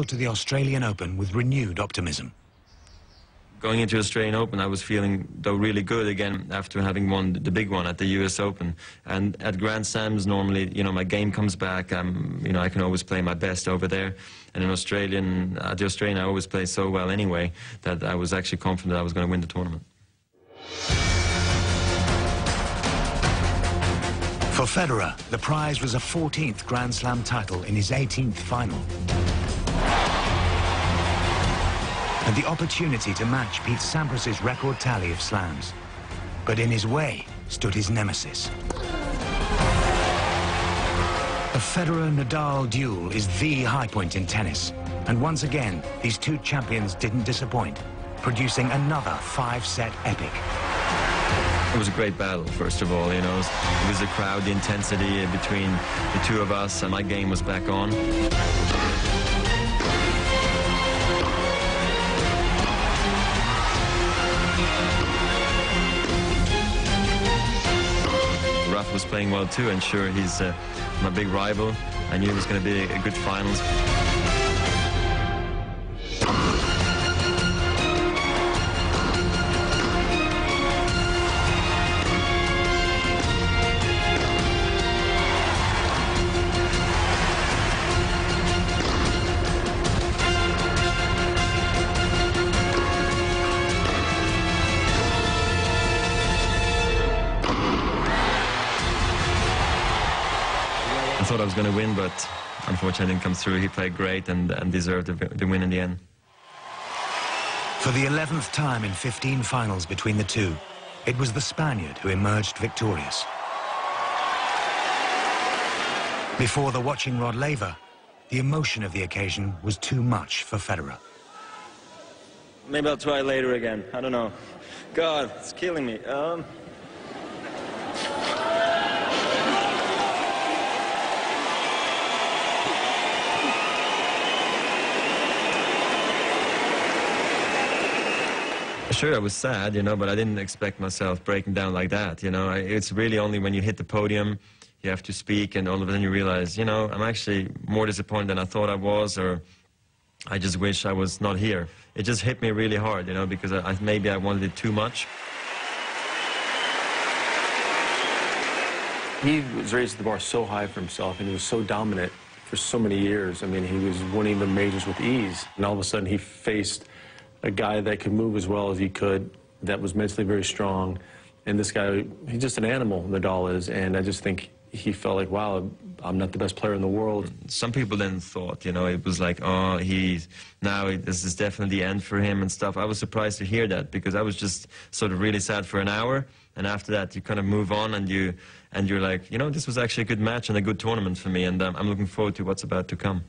to the Australian Open with renewed optimism. Going into Australian Open, I was feeling, though, really good again after having won the big one at the US Open. And at Grand Slams, normally, you know, my game comes back. You know, I can always play my best over there. And in at the Australian, I always play so well anyway that I was actually confident I was going to win the tournament. For Federer, the prize was a 14th Grand Slam title in his 18th final. And the opportunity to match Pete Sampras's record tally of slams. But in his way stood his nemesis. The Federer-Nadal duel is the high point in tennis. And once again, these two champions didn't disappoint, producing another 5-set epic. It was a great battle, first of all, you know. It was the crowd, the intensity between the two of us, and my game was back on. Rafa was playing well too, and sure, he's my big rival. I knew it was going to be a good finals. I thought I was going to win, but unfortunately didn't come through. He played great and deserved the win in the end. For the 11th time in 15 finals between the two, it was the Spaniard who emerged victorious. Before the watching rod laver, the emotion of the occasion was too much for Federer. Maybe I'll try later again. I don't know. God, it's killing me. Sure, I was sad, you know, but I didn't expect myself breaking down like that, you know. It's really only when you hit the podium, you have to speak, and all of a sudden you realize, you know, I'm actually more disappointed than I thought I was, or I just wish I was not here. It just hit me really hard, you know, because maybe I wanted it too much. He was raised the bar so high for himself, and he was so dominant for so many years. I mean, he was winning the majors with ease, and all of a sudden he faced a guy that could move as well as he could, that was mentally very strong. And this guy, he's just an animal, Nadal is, and I just think he felt like, wow, I'm not the best player in the world. Some people then thought, you know, it was like, oh, this is definitely the end for him and stuff. I was surprised to hear that, because I was just sort of really sad for an hour, and after that you kind of move on, and you're like, you know, this was actually a good match and a good tournament for me, and I'm looking forward to what's about to come.